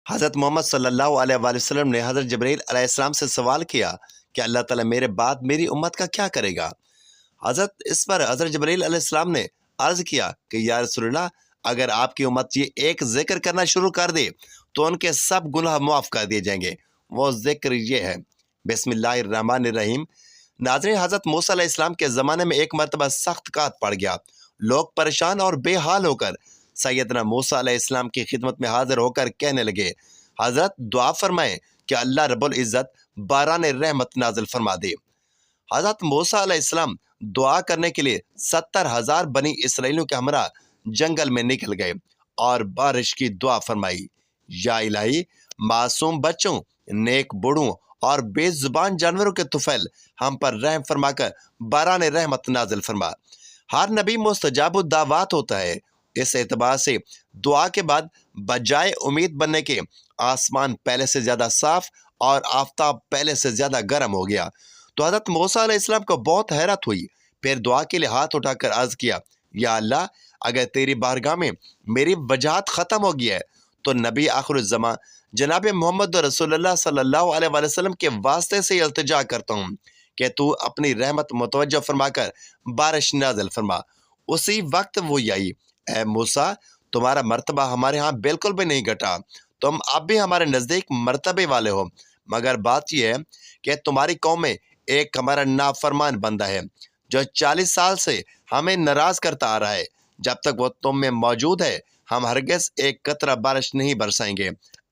حضرت محمد صلی اللہ علیہ وآلہ وسلم نے حضرت جبرائیل علیہ السلام سے سوال کیا کہ اللہ تعالیٰ میرے بعد میری امت کا کیا کرے گا؟ اس پر حضرت جبرائیل علیہ السلام نے عرض کیا کہ یا رسول اللہ، اگر آپ کی امت یہ ایک ذکر کرنا شروع کر دے تو ان کے سب گناہ معاف کر دیے جائیں گے۔ وہ ذکر یہ ہے، بسم اللہ الرحمن الرحیم۔ ناظرین، حضرت موسیٰ علیہ السلام کے زمانے میں ایک مرتبہ سخت قحط پڑ گیا۔ لوگ پریشان اور بے حال ہو کر سیدنا موسیٰ علیہ السلام کی خدمت میں حاضر ہو کر کہنے لگے، حضرت دعا فرمائیں کہ اللہ رب العزت باران رحمت نازل فرما دے۔ حضرت موسیٰ علیہ السلام دعا کرنے کے لیے 70,000 بنی اسرائیلیوں کے ہمراہ جنگل میں نکل گئے اور بارش کی دعا فرمائی، یا الہی معصوم بچوں، نیک بوڑھوں اور بے زبان جانوروں کے طفیل ہم پر رحم فرما کر باران رحمت نازل فرما۔ ہر نبی مستجاب الدعوات ہوتا ہے، اس اعتبار سے دعا کے بعد بجائے امید بننے کے آسمان پہلے سے زیادہ صاف اور آفتاب پہلے سے زیادہ گرم ہو گیا۔ تو حضرت موسیٰ علیہ السلام کو بہت حیرت ہوئی، پھر دعا کے لیے ہاتھ اٹھا کر عرض کیا، یا اللہ، اگر تیری بارگاہ میں میری وجاہت ختم ہو گئی ہے تو نبی آخر الزمان جناب محمد رسول اللہ صلی اللہ علیہ وآلہ وسلم کے واسطے سے التجا کرتا ہوں کہ تو اپنی رحمت متوجہ فرما کر بارش نازل فرما۔ اسی وقت وہ آئی، اے موسیٰ، تمہارا مرتبہ ہمارے ہاں بالکل بھی نہیں گھٹا، تم اب بھی ہمارے نزدیک مرتبے والے ہو، مگر بات یہ ہے کہ تمہاری قوم میں ایک ہمارا نافرمان بندہ ہے جو 40 سال سے ہمیں ناراض کرتا آ رہا ہے۔ جب تک وہ تم میں موجود ہے ہم ہرگز ایک قطرہ بارش نہیں برسائیں گے۔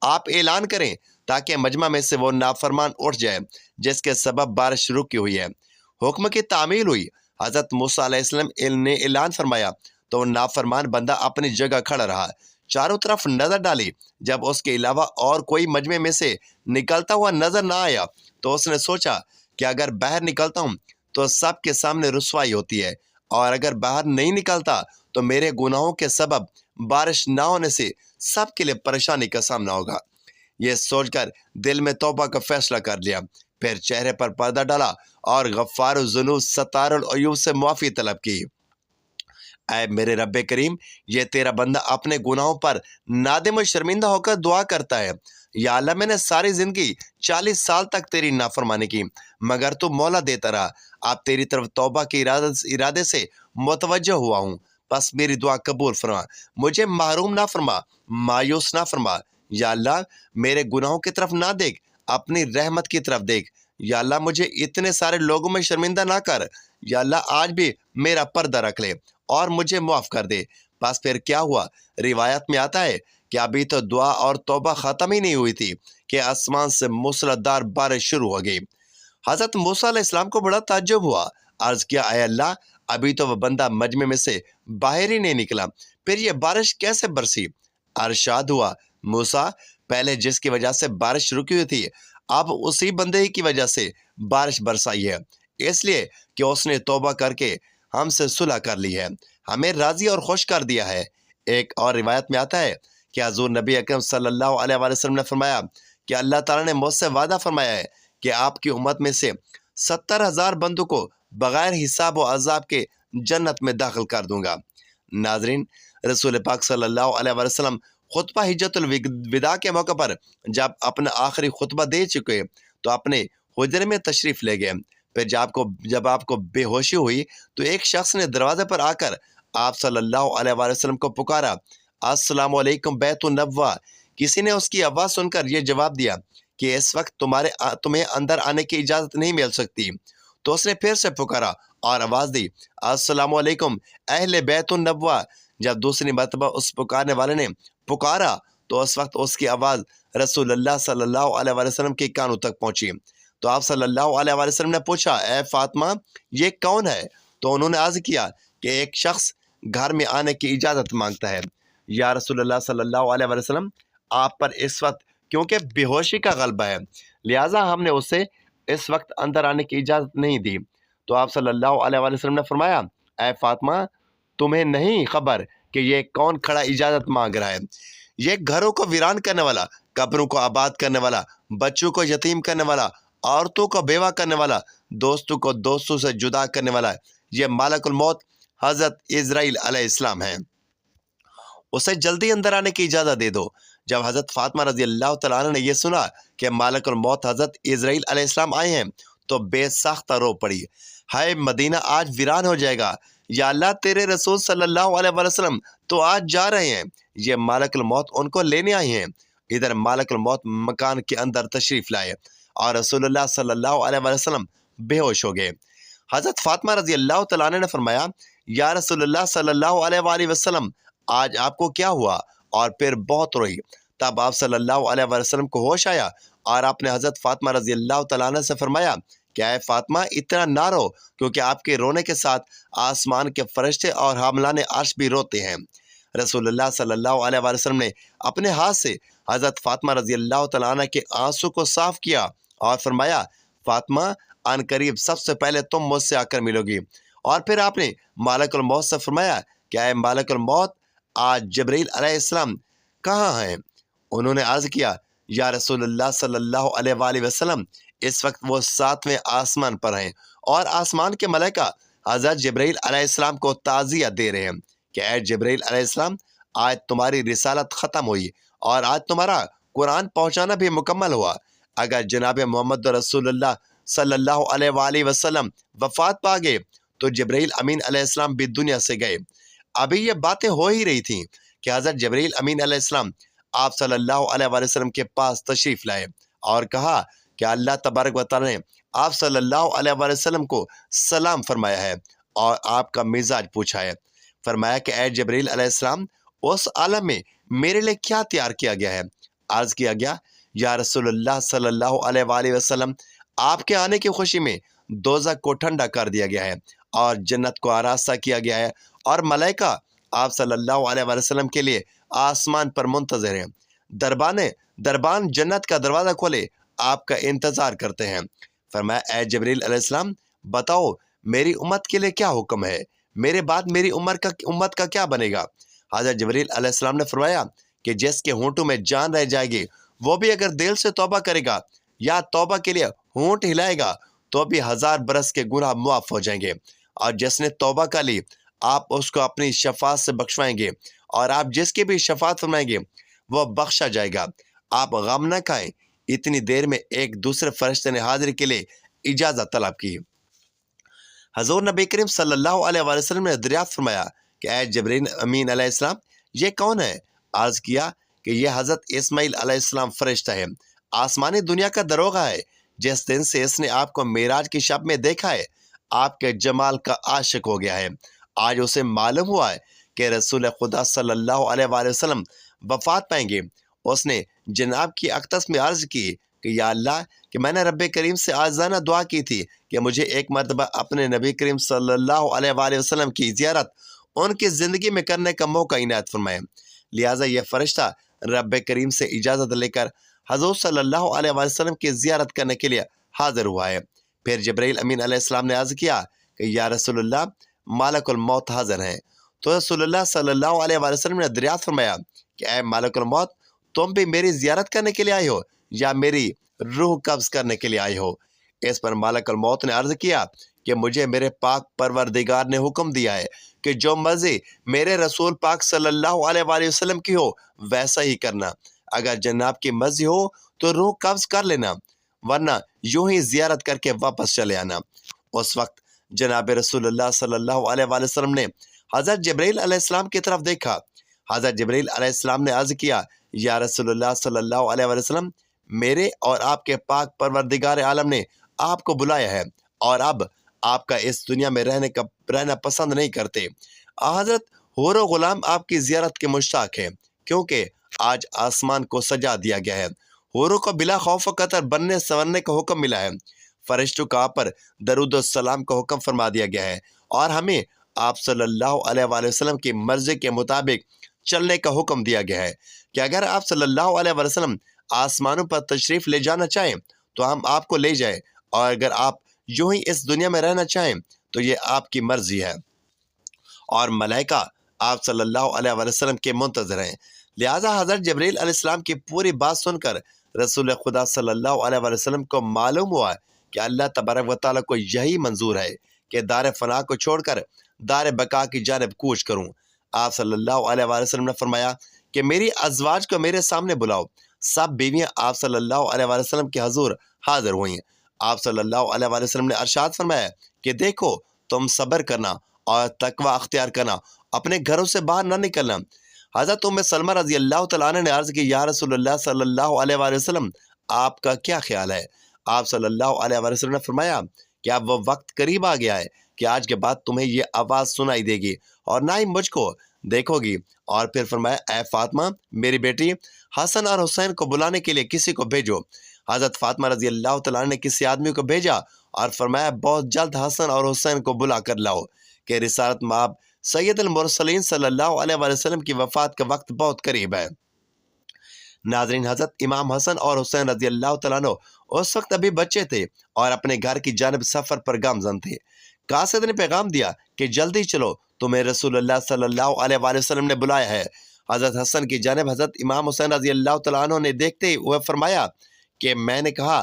آپ اعلان کریں تاکہ مجمع میں سے وہ نافرمان اٹھ جائے جس کے سبب بارش رکی ہوئی ہے۔ حکم کی تعمیل ہوئی، حضرت موسیٰ علیہ السلام نے اعلان فرمایا تو وہ نافرمان بندہ اپنی جگہ کھڑا رہا، چاروں طرف نظر ڈالی، جب اس کے علاوہ اور کوئی مجمع میں سے نکلتا ہوا نظر نہ آیا تو اس نے سوچا کہ اگر باہر نکلتا ہوں تو سب کے سامنے رسوائی ہوتی ہے، اور اگر باہر نہیں نکلتا تو میرے گناہوں کے سبب بارش نہ ہونے سے سب کے لیے پریشانی کا سامنا ہوگا۔ یہ سوچ کر دل میں توبہ کا فیصلہ کر لیا، پھر چہرے پر پردہ ڈالا اور غفار الذنوب ستار العیوب سے معافی طلب کی۔ اے میرے رب کریم، یہ تیرا بندہ اپنے گناہوں پر نادم و شرمندہ ہو کر دعا کرتا ہے، یا اللہ، میں نے ساری زندگی 40 سال تک تیری نافرمانی کی مگر تو مولا دیتا رہا، اب تیری طرف توبہ کے ارادے سے متوجہ ہوا ہوں، بس میری دعا قبول فرما، مجھے محروم نہ فرما، مایوس نہ فرما۔ یا اللہ، میرے گناہوں کی طرف نہ دیکھ، اپنی رحمت کی طرف دیکھ۔ یا اللہ، مجھے اتنے سارے لوگوں میں شرمندہ نہ کر۔ یا اللہ، آج بھی میرا پردہ رکھ لے اور مجھے معاف کر دے۔ بس پھر کیا ہوا؟ روایت میں آتا ہے کہ ابھی تو دعا اور توبہ ختم ہی نہیں ہوئی تھی کہ آسمان سے موسلادھار بارش شروع ہو گئی۔ حضرت موسیٰ علیہ السلام کو بڑا تعجب ہوا، عرض کیا، اے اللہ، ابھی تو وہ بندہ مجمع میں سے باہر ہی نہیں نکلا، پھر یہ بارش کیسے برسی؟ ارشاد ہوا، موسیٰ، پہلے جس کی وجہ سے بارش رکی ہوئی تھی اب اسی بندے ہی کی وجہ سے بارش برسائی ہے، اس لیے کہ اس نے توبہ کر کے ہم سے صلح کر لی ہے، ہمیں راضی اور خوش کر دیا ہے۔ ایک اور روایت میں آتا ہے کہ حضور نبی اکرم صلی اللہ علیہ وآلہ وسلم نے فرمایا کہ اللہ تعالیٰ نے مجھ سے وعدہ فرمایا ہے کہ آپ کی امت میں سے 70,000 بندوں کو بغیر حساب و عذاب کے جنت میں داخل کر دوں گا۔ ناظرین، رسول پاک صلی اللہ علیہ وآلہ وسلم خطبہ حجت الوداع کے موقع پر جب اپنا آخری خطبہ دے چکے تو اپنے حجرے میں تشریف لے گئے۔ پھر جب آپ کو بے ہوشی ہوئی تو ایک شخص نے دروازے پر آ کر آپ صلی اللہ علیہ وآلہ وسلم کو پکارا، السلام علیکم بیت النبوہ۔ کسی نے اس کی آواز سن کر یہ جواب دیا کہ اس وقت تمہیں اندر آنے کی اجازت نہیں مل سکتی۔ تو اس نے پھر سے پکارا اور آواز دی، السلام علیکم اہل بیت النبوہ۔ جب دوسری مرتبہ اس پکارنے والے نے پکارا تو اس وقت اس کی آواز رسول اللہ صلی اللہ علیہ وآلہ وسلم کے کانوں تک پہنچی۔ تو آپ صلی اللہ علیہ وآلہ وسلم نے پوچھا، اے فاطمہ، یہ کون ہے؟ تو انہوں نے عرض کیا کہ ایک شخص گھر میں آنے کی اجازت مانگتا ہے۔ یا رسول اللہ صلی اللہ علیہ وآلہ وسلم، آپ پر اس وقت کیونکہ بے ہوشی کا غلبہ ہے لہٰذا ہم نے اسے اس وقت اندر آنے کی اجازت نہیں دی۔ تو آپ صلی اللہ علیہ وآلہ وسلم نے فرمایا، اے فاطمہ، تمہیں نہیں خبر کہ یہ کون کھڑا اجازت مانگ رہا ہے؟ یہ گھروں کو ویران کرنے والا، قبروں کو آباد کرنے والا، بچوں کو یتیم کرنے والا، عورتوں کو بیوہ کرنے والا، دوستوں کو دوستوں سے جدا کرنے والا، یہ ملک الموت حضرت عزرائیل علیہ السلام ہیں۔ اسے جلدی اندر آنے کی اجازت دے دو۔ جب حضرت فاطمہ رضی اللہ تعالیٰ عنہ نے یہ سنا کہ مالک الموت حضرت اسرائیل علیہ السلام آئے ہیں تو بے ساختہ رو پڑی، ہائے مدینہ آج ویران ہو جائے گا، یا اللہ تیرے رسول صلی اللہ علیہ وسلم تو آج جا رہے ہیں، یہ مالک الموت ان کو لینے آئے ہیں۔ ادھر مالک الموت مکان کے اندر تشریف لائے اور رسول اللہ صلی اللہ علیہ وسلم بے ہوش ہو گئے۔ حضرت فاطمہ رضی اللہ تعالیٰ عنہ نے فرمایا، یا رسول اللہ صلی اللہ علیہ وسلم آج آپ کو کیا ہوا؟ اور پھر بہت روئی۔ تب آپ صلی اللہ علیہ وسلم کو ہوش آیا اور آپ نے حضرت فاطمہ رضی اللہ تعالیٰ عنہ سے فرمایا کہ اے فاطمہ اتنا نہ رو، کیونکہ آپ کے رونے کے ساتھ آسمان کے فرشتے اور حاملان عرش بھی روتے ہیں۔ رسول اللہ صلی اللہ علیہ وسلم نے اپنے ہاتھ سے حضرت فاطمہ رضی اللہ تعالیٰ عنہ کے آنسو کو صاف کیا اور فرمایا، فاطمہ ان قریب سب سے پہلے تم مجھ سے آ کر ملو گی۔ اور پھر آپ نے مالک الموت سے فرمایا کہ اے مالک الموت آج جبرائیل علیہ السلام کہاں ہیں؟ انہوں نے عرض کیا، یا رسول اللہ صلی اللہ علیہ وآلہ وسلم اس وقت وہ 7ویں آسمان پر ہیں اور آسمان کے ملائکہ حضرت جبرائیل علیہ السلام کو تعزیہ دے رہے ہیں کہ اے جبرائیل علیہ السلام آج تمہاری رسالت ختم ہوئی اور آج تمہارا قرآن پہنچانا بھی مکمل ہوا۔ اگر جناب محمد رسول اللہ صلی اللہ علیہ وآلہ وسلم وفات پا گئے تو جبرائیل امین علیہ السلام بھی دنیا سے گئے۔ ابھی یہ باتیں ہو ہی رہی تھیں کہ حضرت جبرائیل امین علیہ السلام آپ صلی اللہ علیہ وآلہ وسلم کے پاس تشریف لائے اور کہا کہ اللہ تبارک و تعالیٰ نے آپ صلی اللہ علیہ وآلہ وسلم کو سلام فرمایا ہے اور آپ کا مزاج پوچھا ہے۔ فرمایا کہ اے جبرائیل علیہ السلام اس عالم میں میرے لیے کیا تیار کیا گیا ہے؟ عرض کیا گیا، یا رسول اللہ صلی اللہ علیہ وآلہ وسلم آپ کے آنے کی خوشی میں دوزخ کو ٹھنڈا کر دیا گیا ہے اور جنت کو آراستہ کیا گیا ہے، اور ملائکہ آپ صلی اللہ علیہ وآلہ وسلم کے لیے آسمان پر منتظر ہیں۔ دربان جنت کا دروازہ کھولے آپ کا انتظار کرتے ہیں۔ فرمایا اے جبرائیل علیہ السلام بتاؤ میری امت کے لیے کیا حکم ہے؟ میرے بعد میری امت کا کیا بنے گا؟ حضرت جبرائیل علیہ السلام نے فرمایا کہ جس کے ہونٹوں میں جان رہ جائے گی وہ بھی اگر دل سے توبہ کرے گا یا توبہ کے لیے ہونٹ ہلائے گا تو بھی 1000 برس کے گناہ معاف ہو جائیں گے، اور جس نے توبہ کر لی آپ اس کو اپنی شفاعت سے بخشوائیں گے، اور آپ جس کی بھی شفاعت فرمائیں گے وہ بخشا جائے گا۔ آپ غم نہ کھائیں۔ اتنی دیر میں ایک دوسرے فرشتے نے حاضری کے لیے اجازت طلب کی۔ حضور نبی کریم صلی اللہ علیہ وآلہ وسلم نے دریافت فرمایا کہ اے جبرائیل امین علیہ السلام یہ کون ہے؟ عرض کیا کہ یہ حضرت اسماعیل علیہ السلام فرشتہ ہے، آسمانی دنیا کا دروغہ ہے۔ جس دن سے اس نے آپ کو معراج کی شب میں دیکھا ہے آپ کے جمال کا عاشق ہو گیا ہے۔ آج اسے معلوم ہوا ہے کہ رسول خدا صلی اللہ علیہ وآلہ وسلم وفات پائیں گے۔ اس نے جناب کی اقدس میں عرض کی کہ یا اللہ کہ میں نے رب کریم سے عاجزانہ دعا کی تھی کہ مجھے ایک مرتبہ اپنے نبی کریم صلی اللہ علیہ وآلہ وسلم کی زیارت ان کی زندگی میں کرنے کا موقع عنایت فرمائے۔ لہٰذا یہ فرشتہ رب کریم سے اجازت لے کر حضور صلی اللہ علیہ وآلہ وسلم کی زیارت کرنے کے لیے حاضر ہوا ہے۔ پھر جبرائیل امین علیہ السلام نے عرض کیا کہ یا رسول اللہ مالک الموت حاضر ہیں۔ تو رسول اللہ صلی اللہ علیہ وآلہ وسلم نے دریافت فرمایا کہ اے مالک الموت تم بھی میری زیارت کرنے کے لیے آئے ہو یا میری روح قبض کرنے کے لیے آئے ہو؟ اس پر مالک الموت نے عرض کیا کہ مجھے میرے پاک پروردگار نے حکم دیا ہے کہ جو مرضی میرے رسول پاک صلی اللہ علیہ وآلہ وسلم کی ہو ویسا ہی کرنا۔ اگر جناب کی مرضی ہو تو روح قبض کر لینا، ورنہ یوں ہی زیارت کر کے واپس چلے آنا۔ اس وقت جناب رسول اللہ صلی اللہ علیہ وآلہ وسلم نے حضرت جبرائیل علیہ السلام کی طرف دیکھا۔ حضرت جبرائیل علیہ السلام نے عرض کیا یا رسول اللہ صلی اللہ علیہ وآلہ وسلم میرے اور آپ کے پاک پروردگار عالم نے آپ کو بلایا ہے اور اب آپ کا اس دنیا میں رہنا پسند نہیں کرتے۔ حضرت حور و غلام آپ کی زیارت کے مشتاق ہیں کیونکہ آج آسمان کو سجا دیا گیا ہے۔ حوروں کو بلا خوف و خطر بننے سنورنے کا حکم ملا ہے۔ فرشتوں کا آپ پر درود و سلام کا حکم فرما دیا گیا ہے اور ہمیں آپ صلی اللہ علیہ وآلہ وسلم کی مرضی کے مطابق چلنے کا حکم دیا گیا ہے کہ اگر آپ صلی اللہ علیہ وآلہ وسلم آسمانوں پر تشریف لے جانا چاہیں تو ہم آپ کو لے جائیں، اور اگر آپ یوں ہی اس دنیا میں رہنا چاہیں تو یہ آپ کی مرضی ہے، اور ملائکہ آپ صلی اللہ علیہ وآلہ وسلم کے منتظر ہیں۔ لہٰذا حضرت جبرائیل علیہ السلام کی پوری بات سن کر رسول خدا صلی اللہ علیہ وآلہ وسلم کو معلوم ہوا کہ اللہ تبارک و تعالیٰ کو یہی منظور ہے کہ دار فنا کو چھوڑ کر دار بقا کی جانب کوچ کروں۔ آپ صلی اللہ علیہ وآلہ وسلم نے فرمایا کہ میری ازواج کو میرے سامنے بلاؤ۔ سب بیویاں آپ صلی اللہ علیہ وآلہ وسلم کے حضور حاضر ہوئیں۔ آپ صلی اللہ علیہ وآلہ وسلم نے ارشاد فرمایا کہ دیکھو، تم صبر کرنا اور تقوی اختیار کرنا، اپنے گھروں سے باہر نہ نکلنا۔ حضرت ام سلمہ رضی اللہ تعالیٰ عنہ نے عرض کی، یا رسول اللہ صلی اللہ علیہ وآلہ وسلم، آپ کا کیا خیال ہے؟ آپ صلی اللہ علیہ وآلہ وسلم نے فرمایا کہ اب وہ وقت قریب آ گیا ہے کہ آج کے بعد تمہیں یہ آواز سنائی دے گی اور نہ ہی مجھ کو دیکھو گی۔ اور پھر فرمایا، اے فاطمہ میری بیٹی، حسن اور حسین کو بلانے کے لیے کسی کو بھیجو۔ حضرت فاطمہ رضی اللہ تعالیٰ نے کسی آدمی کو بھیجا اور فرمایا، بہت جلد حسن اور حسین کو بلا کر لاؤ کہ رسالت مآب سید المرسلین صلی اللہ علیہ وآلہ وسلم کی وفات کا وقت بہت قریب ہے۔ ناظرین، حضرت امام حسن اور حسین رضی اللہ تعالیٰ عنہ اس وقت ابھی بچے تھے اور اپنے گھر کی جانب سفر پر گامزن تھے۔ قاصد نے پیغام دیا کہ جلدی چلو، تمہیں رسول اللہ صلی اللہ علیہ وآلہ وسلم نے بلایا ہے۔ حضرت حسن کی جانب حضرت امام حسین رضی اللہ تعالیٰ عنہ نے دیکھتے ہی وہ فرمایا کہ میں نے کہا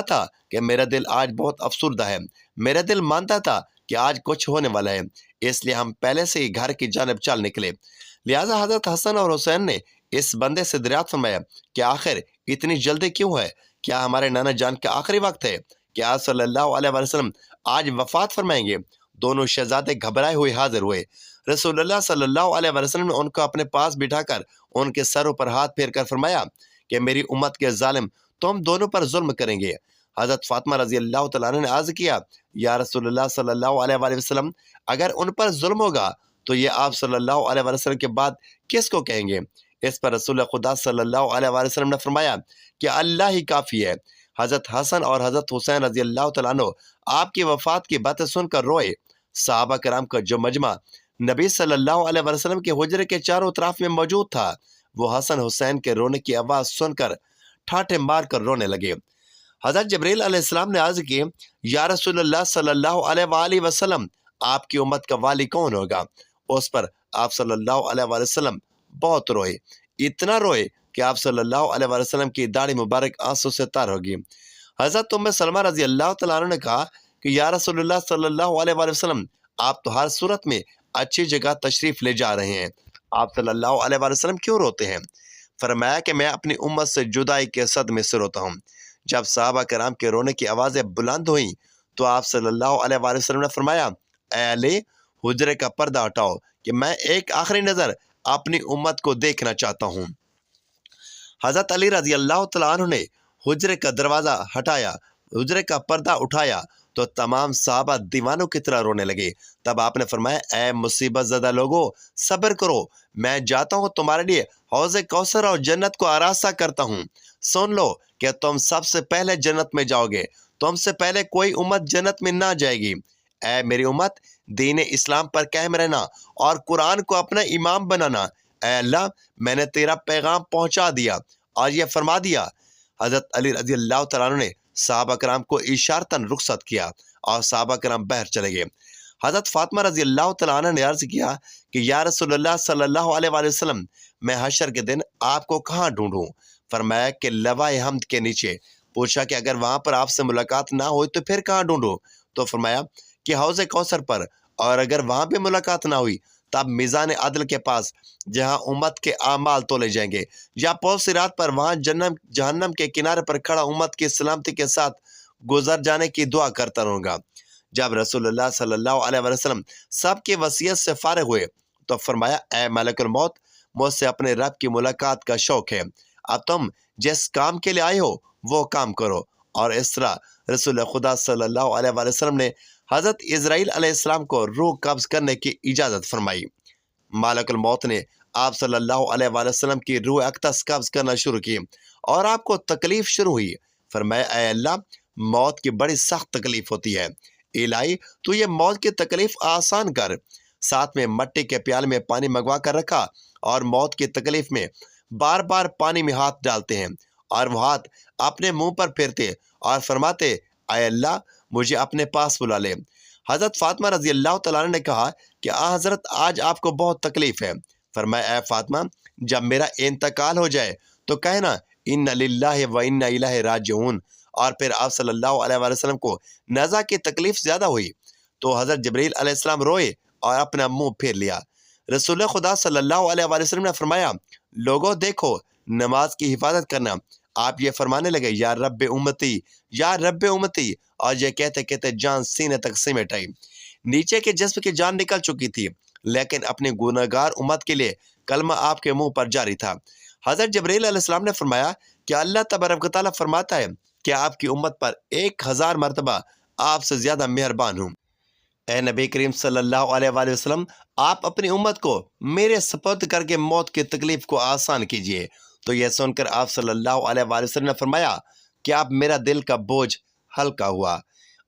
تھا کہ میرا دل آج بہت افسردہ ہے، میرا دل مانتا تھا کہ آج کچھ ہونے والا ہے، اس لیے ہم پہلے سے ہی گھر کی جانب چل نکلے۔ لہٰذا حضرت حسن اور حسین نے اس بندے سے دریافت فرمایا کہ آخر اتنی جلدی کیوں ہے؟ کیا ہمارے نانا جان کا آخری وقت ہے؟ کیا آپ صلی اللہ علیہ وسلم آج وفات فرمائیں گے؟ دونوں شہزادے گھبرائے ہوئے حاضر ہوئے۔ رسول اللہ صلی اللہ علیہ وسلم نے ان کو اپنے پاس بٹھا کر ان کے سروں پر ہاتھ پھیر کر فرمایا کہ میری امت کے ظالم تم دونوں پر ظلم کریں گے۔ حضرت فاطمہ رضی اللہ تعالیٰ عنہ نے عرض کیا، یا رسول اللہ صلی اللہ علیہ وسلم، اگر ان پر ظلم ہوگا تو یہ آپ صلی اللہ علیہ وسلم کے بعد کس کو کہیں گے؟ اس پر رسول خدا صلی اللہ علیہ وسلم نے فرمایا کہ اللہ ہی کافی ہے۔ حضرت حسن اور حضرت حسین رضی اللہ تعالیٰ عنہ آپ کی وفات کی باتیں سن کر روئے۔ صحابہ کرام کا جو مجمع نبی صلی اللہ علیہ وسلم کے حجرے کے چاروں طرف میں موجود تھا، وہ حسن حسین کے رونے کی آواز سن کر ٹھاٹھے مار کر رونے لگے۔ حضرت جبریل علیہ السلام نے عرض کی، یا رسول اللہ صلی اللہ علیہ وآلہ وسلم، آپ کی امت کا والی کون ہوگا؟ اس پر آپ صلی اللہ علیہ وسلم بہت روئے، اتنا روئے کہ آپ صلی اللہ علیہ وسلم کی داڑھی مبارک آنسو سے تر ہوگی۔ حضرت ام سلمہ رضی اللہ تعالیٰ عنہ نے کہا کہ یا رسول اللہ صلی اللہ علیہ وسلم، آپ تو ہر صورت میں اچھی جگہ تشریف لے جا رہے ہیں، آپ صلی اللہ علیہ وسلم کیوں روتے ہیں؟ فرمایا کہ میں اپنی امت سے جدائی کے صدمے سے روتا ہوں۔ جب صحابہ کرام کے رونے کی آوازیں بلند ہوئیں تو آپ صلی اللہ علیہ وسلم نے فرمایا، اے علی، حجرے کا پردہ ہٹاؤ کہ میں ایک آخری نظر اپنی امت کو دیکھنا چاہتا ہوں۔ حضرت علی رضی اللہ تعالیٰ عنہ نے حجرے کا دروازہ ہٹایا، حجرے کا پردہ اٹھایا تو تمام صحابہ دیوانوں کی طرح رونے لگے۔ تب آپ نے فرمایا، اے مصیبت زدہ لوگو، صبر کرو، میں جاتا ہوں تمہارے لیے حوض کوثر اور جنت کو آراستہ کرتا ہوں۔ سن لو کہ تم سب سے پہلے جنت میں جاؤ گے، تم سے پہلے کوئی امت جنت میں نہ جائے گی۔ اے میری امت، دین اسلام پر قائم رہنا اور قرآن کو اپنا امام بنانا۔ اے اللہ، میں نے تیرا پیغام پہنچا دیا اور یہ فرما دیا۔ حضرت علی رضی اللہ تعالیٰ عنہ نے صحابہ کرام کو اشارتاً رخصت کیا اور صحابہ کرام باہر چلے گئے۔ حضرت فاطمہ رضی اللہ تعالیٰ عنہ نے عرض کیا کہ یا رسول اللہ صلی اللہ علیہ وسلم، میں حشر کے دن آپ کو کہاں ڈھونڈوں؟ فرمایا کہ لوائے حمد کے نیچے۔ پوچھا کہ اگر وہاں پر آپ سے ملاقات نہ ہوئی تو پھر کہاں ڈھونڈوں؟ تو فرمایا کہ حوض کوثر پر، اور اگر وہاں پہ ملاقات نہ ہوئی تب میزان عدل کے پاس، جہاں امت کے اعمال تولے جائیں گے، یا پول صراط پر، وہاں جہنم کے کنارے پر کھڑا امت کی سلامتی کے ساتھ گزر جانے کی دعا کرتا رہوں گا۔ جب رسول اللہ صلی اللہ علیہ وسلم سب کی وصیت سے فارغ ہوئے تو فرمایا، اے ملک الموت، مجھ سے اپنے رب کی ملاقات کا شوق ہے، اب تم جس کام کے لیے آئے ہو وہ کام کرو۔ اور اس طرح رسول خدا صلی اللہ علیہ وسلم نے حضرت اسرائیل علیہ السلام کو روح قبض کرنے کی اجازت فرمائی۔ ملک الموت نے آپ صلی اللہ علیہ وسلم کی روح اقدس قبض کرنا شروع کی اور آپ کو تکلیف شروع ہوئی۔ فرمایا، اے اللہ، موت کی بڑی سخت تکلیف ہوتی ہے، الہی تو یہ موت کی تکلیف آسان کر۔ ساتھ میں مٹی کے پیالے میں پانی منگوا کر رکھا اور موت کی تکلیف میں بار بار پانی میں ہاتھ ڈالتے ہیں اور وہ ہاتھ اپنے منہ پر پھیرتے اور فرماتے، اے اللہ، مجھے اپنے پاس بلا لے۔ حضرت فاطمہ رضی اللہ تعالیٰ عنہ نے کہا کہ حضرت آج آپ کو بہت تکلیف ہے۔ فرمایا، اے فاطمہ، جب میرا انتقال ہو جائے تو کہنا ان للہ و انا الیہ راجعون۔ اور پھر آپ صلی اللہ علیہ وسلم کو نزع کی تکلیف زیادہ ہوئی تو حضرت جبریل علیہ السلام روئے اور اپنا منہ پھیر لیا۔ رسول خدا صلی اللہ علیہ وسلم نے فرمایا، لوگوں دیکھو نماز کی حفاظت کرنا۔ آپ یہ فرمانے لگے یا رب امتی یا رب امتی، اور یہ کہتے کہتے جان سینے تک سمیٹ آئی۔ نیچے کے جسم کی جان نکل چکی تھی، لیکن اپنی گنہگار امت کے لیے کلمہ آپ کے منہ پر جاری تھا۔ حضرت جبرائیل علیہ السلام نے فرمایا کہ اللہ تبارک و تعالیٰ فرماتا ہے کہ آپ کی امت پر 1000 مرتبہ آپ سے زیادہ مہربان ہوں۔ اے نبی کریم صلی اللہ علیہ وآلہ وسلم، آپ اپنی امت کو میرے سپرد کر کے موت کی تکلیف کو آسان کیجیے۔ تو یہ سن کر آپ صلی اللہ علیہ وآلہ وسلم نے فرمایا کہ آپ میرا دل کا بوجھ ہلکا ہوا۔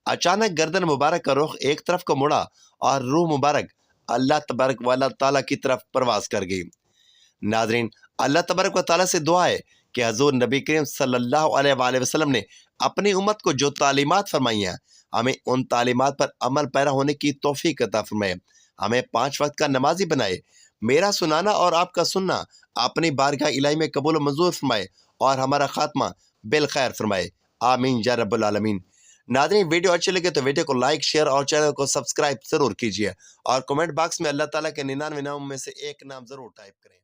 اچانک گردن مبارک کا رخ ایک طرف کو مڑا اور روح مبارک اللہ تبارک و تعالیٰ کی طرف پرواز کر گئی۔ ناظرین، اللہ تبارک و تعالیٰ سے دعا ہے کہ حضور نبی کریم صلی اللہ علیہ وآلہ وسلم نے اپنی امت کو جو تعلیمات فرمائی ہیں، ہمیں ان تعلیمات پر عمل پیرا ہونے کی توفیق عطا فرمائے، ہمیں 5 وقت کا نمازی بنائے، میرا سنانا اور آپ کا سننا اپنی بارگاہ الہی میں قبول و منظور فرمائے، اور ہمارا خاتمہ بالخیر فرمائے، آمین یا رب العالمین۔ ناظرین، ویڈیو اچھی لگے تو ویڈیو کو لائک، شیئر اور چینل کو سبسکرائب ضرور کیجیے، اور کمنٹ باکس میں اللہ تعالیٰ کے 99 ناموں میں سے ایک نام ضرور ٹائپ کریں۔